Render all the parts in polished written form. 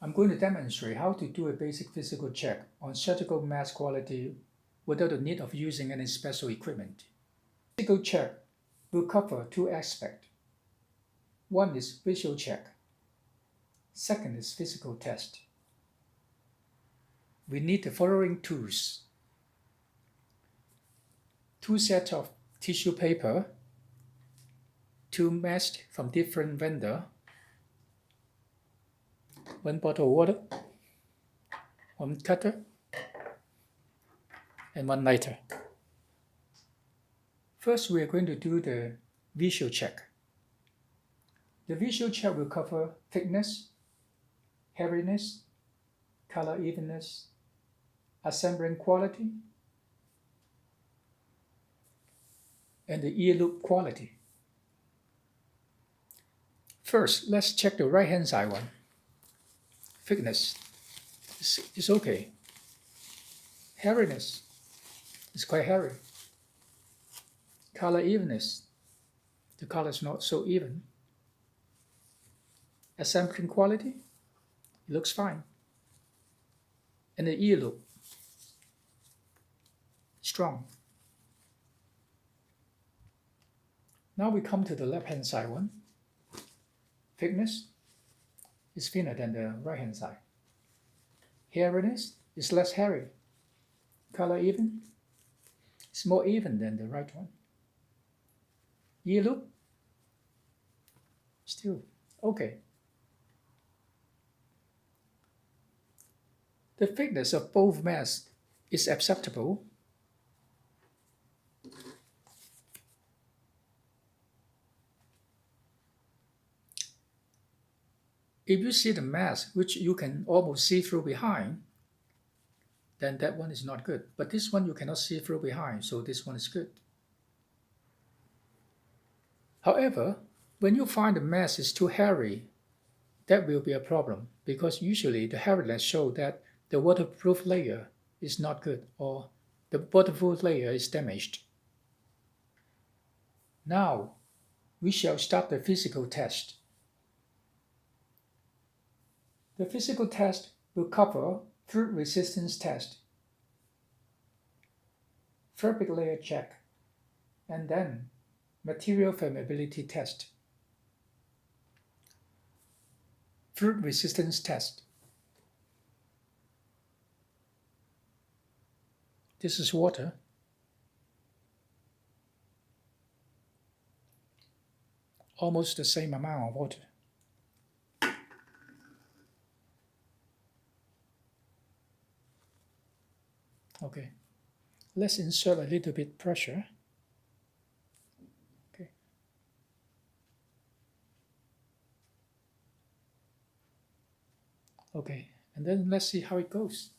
I'm going to demonstrate how to do a basic physical check on surgical mask quality without the need of using any special equipment. Physical check will cover two aspects. One is visual check. Second is physical test. We need the following tools. Two sets of tissue paper, two masks from different vendor, one bottle of water, one cutter, and one lighter. First, we are going to do the visual check. The visual check will cover thickness, hairiness, color evenness, assembling quality, and the ear loop quality. First, let's check the right-hand side one. Thickness is okay. Hairiness is quite hairy. Color evenness, the color is not so even. Assembling quality, it looks fine. And the ear loop, strong. Now we come to the left-hand side one. Thickness is thinner than the right-hand side. Hairiness is less hairy. Color even is more even than the right one. Ear loop, still okay. The thickness of both masks is acceptable. If you see the mask which you can almost see through behind, then that one is not good. But this one you cannot see through behind, so this one is good. However, when you find the mask is too hairy, that will be a problem because usually the hairiness shows that the waterproof layer is not good or the waterproof layer is damaged. Now, we shall start the physical test. The physical test will cover fluid resistance test, fabric layer check, and then material flammability test. Fluid resistance test. This is water. Almost the same amount of water. Okay, let's insert a little bit pressure. Okay. Okay, and then let's see how it goes.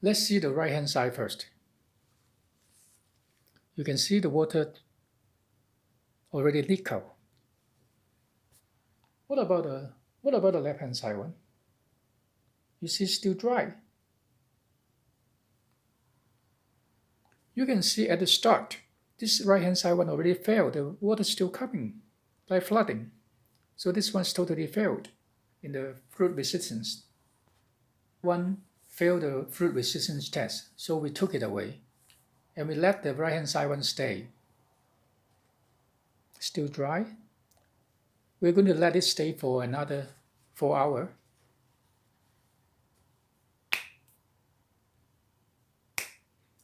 Let's see the right-hand side first. You can see the water already leak out. What about the left-hand side one? You see it's still dry. You can see at the start, this right-hand side one already failed. The water is still coming by flooding. So this one's totally failed in the fluid resistance. One failed the fluid resistance test, so we took it away. And we let the right-hand side one stay. Still dry. We're going to let it stay for another 4 hours.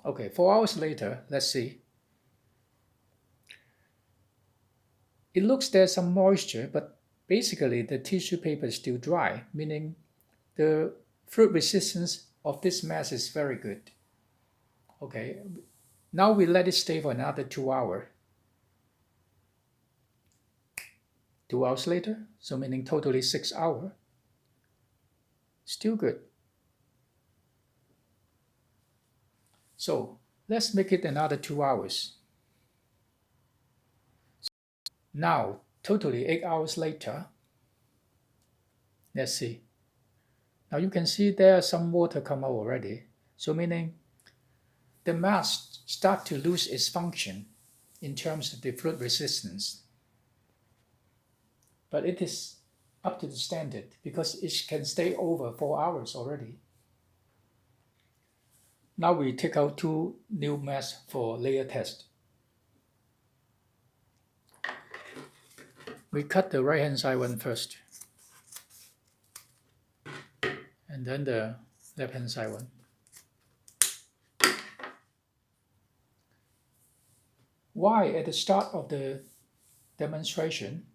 Okay, 4 hours later, let's see. It looks there's some moisture, but basically the tissue paper is still dry, meaning the fluid resistance of this mask is very good. Okay, now we let it stay for another 2 hours. 2 hours later, so meaning totally 6 hours. Still good. So let's make it another 2 hours. Now, totally 8 hours later, let's see. Now you can see there's some water come out already. So meaning the mask start to lose its function in terms of the fluid resistance. but it is up to the standard because it can stay over 4 hours already. Now we take out 2 new masks for layer test. We cut the right hand side one first, and then the left hand side one. Why at the start of the demonstration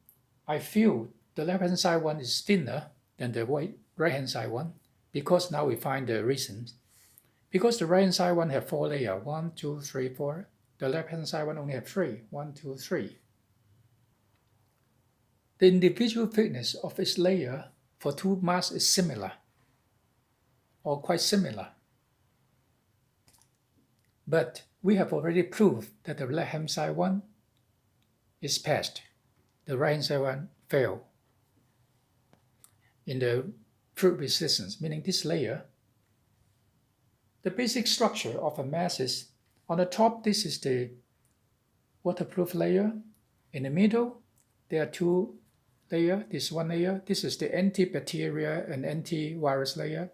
I feel the left hand side one is thinner than the right hand side one? Because now we find the reasons. Because the right hand side one have 4 layers, 1, 2, 3, 4. The left hand side one only have 3, 1, 2, 3. The individual thickness of each layer for 2 masks is similar, or quite similar. But we have already proved that the left hand side one is passed. The right hand side one failed. In the fluid resistance, meaning this layer, the basic structure of a mask is on the top, this is the waterproof layer. In the middle, there are 2 layers. This one layer, this is the antibacterial and antivirus layer.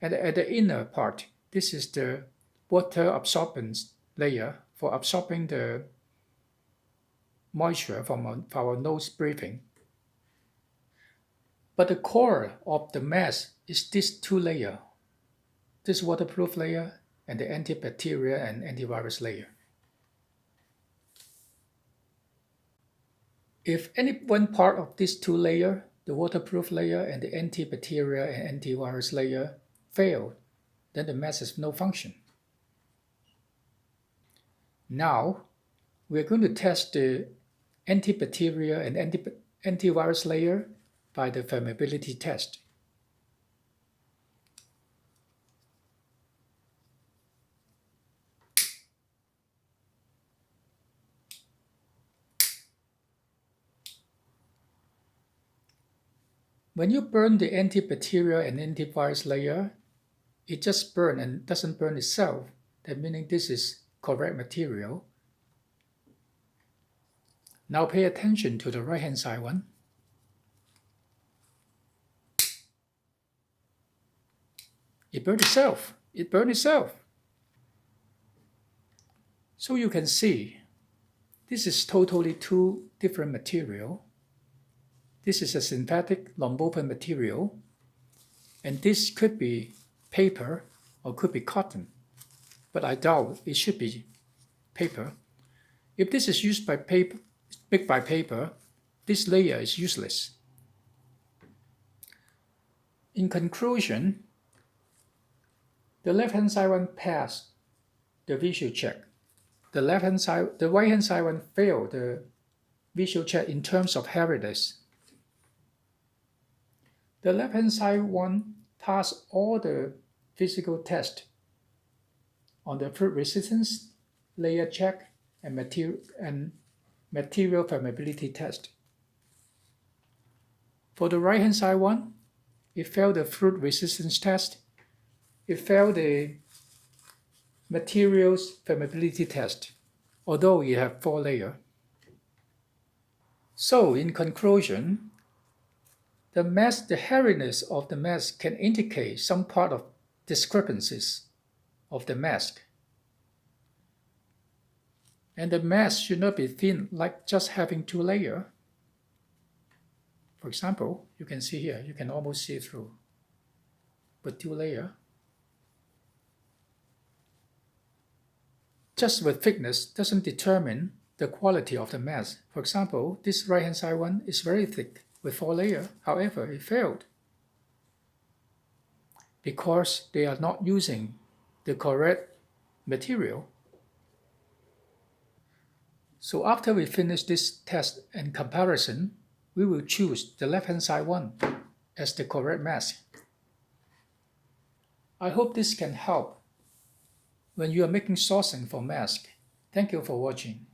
And at the inner part, this is the water absorbance layer for absorbing the moisture from our nose breathing. But the core of the mask is these 2 layers, this waterproof layer and the antibacterial and antivirus layer. If any one part of these 2 layers, the waterproof layer and the antibacterial and antivirus layer, fail, then the mask has no function. Now, we're going to test the antibacterial and antivirus layer by the permeability test. When you burn the antibacterial and antivirus layer, it just burns and doesn't burn itself. That meaning this is correct material. Now pay attention to the right hand side one. It burned itself. It burned itself. So you can see this is totally 2 different material. This is a synthetic nonwoven material, and this could be paper or could be cotton, but I doubt it should be paper. If this is used by paper, made by paper, this layer is useless. In conclusion, the left-hand side one passed the visual check. The right-hand side one failed the visual check in terms of hardness. The left-hand side one passed all the physical tests on the fluid resistance, layer check, and material permeability test. For the right-hand side one, it failed the fluid resistance test. It failed the materials permeability test, although it had 4 layers. So, in conclusion, the hairiness of the mask can indicate some part of discrepancies of the mask. And the mask should not be thin like just having 2 layers. For example, you can see here, you can almost see through. But 2 layers. Just with thickness doesn't determine the quality of the mask. For example, this right-hand side one is very thick with 4 layers. However, it failed because they are not using the correct material. So after we finish this test and comparison, we will choose the left-hand side one as the correct mask. I hope this can help when you are making sourcing for mask. Thank you for watching.